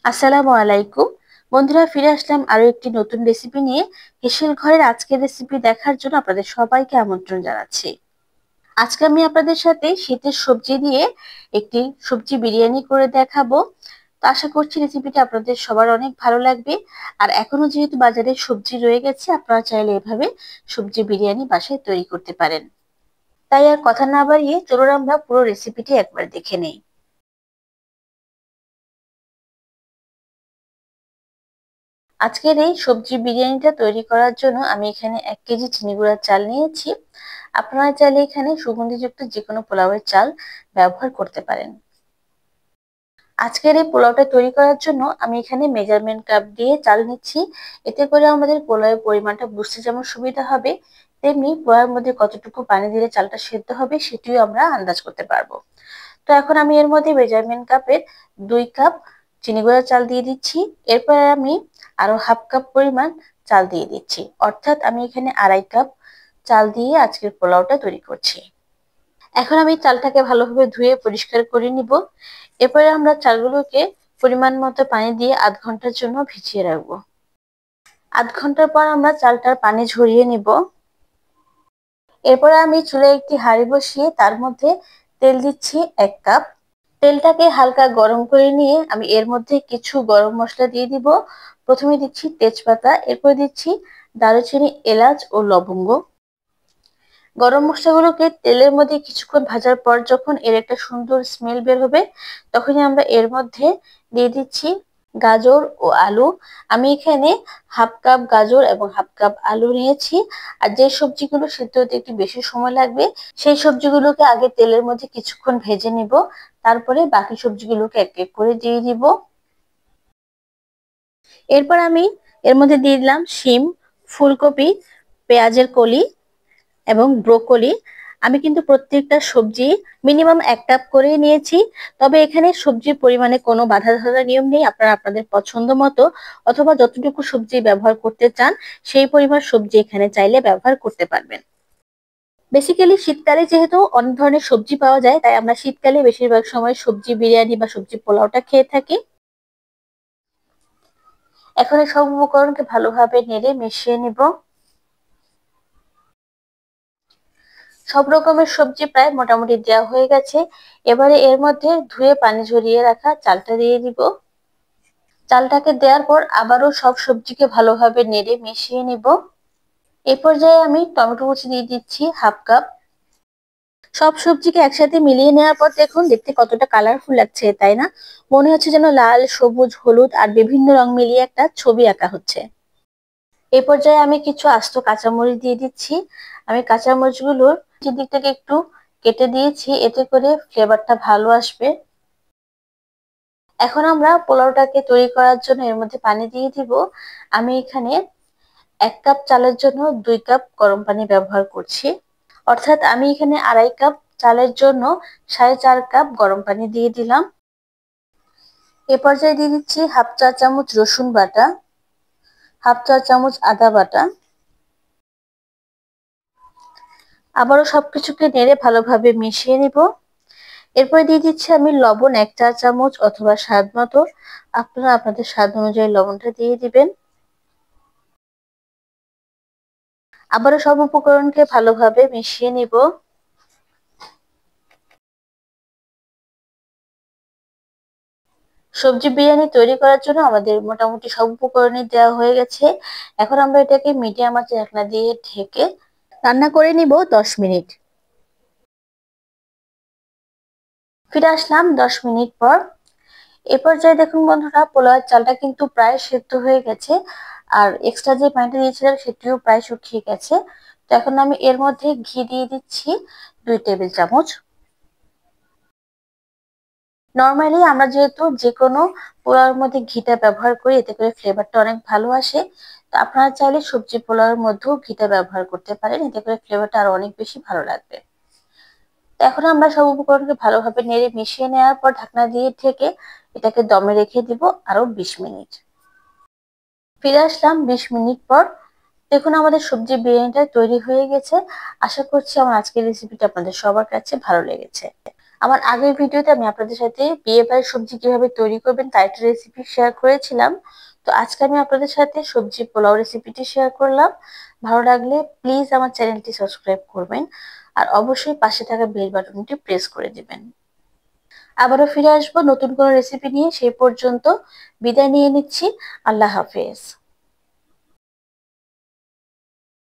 আসসালামু আলাইকুম বন্ধুরা, ফিরে আসলাম আরো একটি নতুন রেসিপি নিয়ে। হেসেল ঘরের আজকের রেসিপি দেখার জন্য আপনাদের সবাইকে আমন্ত্রণ জানাচ্ছি। আজকে আমি আপনাদের সাথে শীতের সবজি দিয়ে একটি সবজি বিরিয়ানি করে দেখাবো। তো আশা করছি রেসিপিটা আপনাদের সবার অনেক ভালো লাগবে। আর এখনো যেহেতু বাজারে সবজি রয়ে গেছে, আপনারা চাইলে এভাবে সবজি বিরিয়ানি বাসায় তৈরি করতে পারেন। তাই আর কথা না বাড়িয়ে চলুন আমরা পুরো রেসিপিটি একবার দেখে নেই। আজকের এই সবজি বিরিয়ানিটা তৈরি করার জন্য আমি এখানে 1 কেজি চিনি গুঁড়ার চাল নিয়েছি। আপনারা চাইলে এখানে সুগন্ধিযুক্ত যে কোনো পোলাওয়ের চাল ব্যবহার করতে পারেন। আজকের এই পোলাওটা তৈরি করার জন্য আমি এখানে মেজারমেন্ট কাপ দিয়ে চাল নিচ্ছি। এতে করে আমাদের পোলাওয়ের পরিমাণটা বুঝতে যেমন সুবিধা হবে, তেমনি পোলাওয়ের মধ্যে কতটুকু পানি দিলে চালটা সেদ্ধ হবে সেটিও আমরা আন্দাজ করতে পারবো। তো এখন আমি এর মধ্যে মেজারমেন্ট কাপের 2 কাপ চিনি গুঁড়া চাল দিয়ে দিচ্ছি। এরপর আমি আরো হাফ কাপ পরিমাণ চাল দিয়ে দিচ্ছি, অর্থাৎ আমি এখানে 2.5 কাপ চাল দিয়ে আজকের পোলাওটা তৈরি করছি। এখন আমি চালটাকে ভালোভাবে ধুয়ে পরিষ্কার করে নিব। এরপরে আমরা চালগুলোকে পরিমাণ মতো পানি দিয়ে আধ ঘন্টার জন্য ভিজিয়ে রাখবো। আধ ঘন্টার পর আমরা চালটার পানি ঝরিয়ে নিব। এরপরে আমি চুলায় একটি হাঁড়ি বসিয়ে তার মধ্যে তেল দিচ্ছি 1 কাপ। তেলটাকে হালকা গরম করে নিয়ে আমি এর মধ্যে কিছু গরম মশলা দিয়ে দিব। প্রথমে দিচ্ছি তেজপাতা, এরপর দিচ্ছি দারুচিনি, এলাচ ও লবঙ্গ। গরম মশলাগুলোকে তেলের মধ্যে কিছুক্ষণ ভাজার পর যখন এর একটা সুন্দর স্মেল বের হবে, তখনই আমরা এর মধ্যে দিয়ে দিচ্ছি গাজর ও আলু। আমি এখানে হাফ কাপ গাজর এবং হাফ কাপ আলু নিয়েছি। আর যে সবজিগুলো সিদ্ধ হতে একটু বেশি সময় লাগবে, সেই সবজিগুলোকে আগে তেলের মধ্যে কিছুক্ষণ ভেজে নিব, তারপরে বাকি সবজিগুলোকে এক এক করে দিয়ে দিব। এরপর আমি এর মধ্যে দিয়ে দিলাম শিম, ফুলকপি, পেঁয়াজের কলি এবং ব্রোকলি। আমি কিন্তু প্রত্যেকটা সবজি মিনিমাম 1 কাপ করে নিয়েছি। তবে এখানে সবজির পরিমাণে কোনো বাধা ধরার নিয়ম নেই, আপনারা আপনাদের পছন্দ মতো অথবা যতটুকু সবজি ব্যবহার করতে চান সেই পরিমাণ সবজি এখানে চাইলে ব্যবহার করতে পারবেন। বেসিক্যালি শীতকালে যেহেতু অনেক ধরনের সবজি পাওয়া যায়, তাই আমরা শীতকালে বেশিরভাগ সময় সবজি বিরিয়ানি বা সবজি পোলাওটা খেয়ে থাকি। এখন এই সব উপকরণকে ভালোভাবে নেড়ে মিশিয়ে নিব। সব রকমের সবজি প্রায় মোটামুটি দেওয়া হয়ে গেছে। এবারে এর মধ্যে ধুয়ে পানি ঝরিয়ে রাখা চালটা দিয়ে দিব। চালটাকে দেওয়ার পর আবারও সব সবজিকে ভালোভাবে নেড়ে মিশিয়ে নিব। এই পর্যায়ে আমি টমেটো কুচি দিয়ে দিচ্ছি হাফ কাপ। সব সবজিকে একসাথে মিলিয়ে নেওয়ার পর দেখুন দেখতে কতটা কালারফুল লাগছে, তাই না? মনে হচ্ছে যেন লাল, সবুজ, হলুদ আর বিভিন্ন রং মিলিয়ে একটা ছবি আঁকা হচ্ছে। এই পর্যায়ে আমি কিছু আস্ত কাঁচামরিচ দিয়ে দিচ্ছি। আমি কাঁচামরিচগুলোর দিক থেকে একটু কেটে দিয়েছি, এতে করে ফ্লেভারটা ভালো আসবে। এখন আমরা পোলাওটাকে তৈরি করার জন্য এর মধ্যে পানি দিয়ে দিব। আমি এখানে 1 কাপ চালের জন্য 2 কাপ গরম পানি ব্যবহার করছি, অর্থাৎ আমি এখানে 2.5 কাপ চালের জন্য 4.5 কাপ গরম পানি দিয়ে দিলাম। এ পর্যায়ে দিয়ে দিচ্ছি হাফ চা চামচ রসুন বাটা, হাফ চা চামচ আদা বাটা। আবারও সবকিছুকে নেড়ে ভালোভাবে মিশিয়ে নিব। এরপরে দিয়ে দিচ্ছি আমি লবণ 1 চা চামচ অথবা স্বাদ মতো। আপনারা আপনাদের স্বাদ অনুযায়ী লবণটা দিয়ে দিবেন। আবারও সব উপকরণকে ভালোভাবে মিশিয়ে নিব। সবজি বিরিয়ানি তৈরি করার জন্য আমাদের মোটামুটি সব উপকরণই দেওয়া হয়ে গেছে। এখন আমরা এটাকে মিডিয়াম আঁচে ঢাকনা দিয়ে ঢেকে রান্না করে নিব 10 মিনিট। ফিরে আসলাম 10 মিনিট পর। এ পর্যায়ে দেখুন বন্ধুরা, পোলাওয়ের চালটা কিন্তু প্রায় সেদ্ধ হয়ে গেছে, আর এক্সট্রা যে পানিটা দিয়েছিলাম সেটিও প্রায় শুকিয়ে গেছে। তো এখন আমি এর মধ্যে ঘি দিয়ে দিচ্ছি 2 টেবিল চামচ। নর্মালি আমরা যেহেতু যে কোনো পোলাওর মধ্যে ঘিটা ব্যবহার করি, এতে করে ফ্লেভারটা অনেক ভালো আসে। তো আপনারা চাইলে সবজি পোলাওর মধ্যেও ঘিটা ব্যবহার করতে পারেন, এতে করে ফ্লেভারটা আরো অনেক বেশি ভালো লাগবে। তো এখন আমরা সব উপকরণকে ভালোভাবে নেড়ে মিশিয়ে নেওয়ার পর ঢাকনা দিয়ে ঢেকে এটাকে দমে রেখে দিব আরো 20 মিনিট। ফিরে আসলাম 20 মিনিট পর। দেখুন আমাদের সবজি বিরিয়ানিটা তৈরি হয়ে গেছে। আশা করছি আমার আজকের রেসিপিটা আপনাদের সবার কাছে ভালো লেগেছে। আমার আগের ভিডিওতে আমি আপনাদের সাথে বিয়ে বাড়ির সবজি কিভাবে তৈরি করবেন তার একটা রেসিপি শেয়ার করেছিলাম। তো আজকে আমি আপনাদের সাথে সবজি পোলাও রেসিপিটি শেয়ার করলাম। ভালো লাগলে প্লিজ আমার চ্যানেলটি সাবস্ক্রাইব করবেন আর অবশ্যই পাশে থাকা বেল বাটনটি প্রেস করে দিবেন। আবারও ফিরে আসবো নতুন কোনো রেসিপি নিয়ে, সেই পর্যন্ত বিদায় নিয়ে নিচ্ছি। আল্লাহ হাফেজ।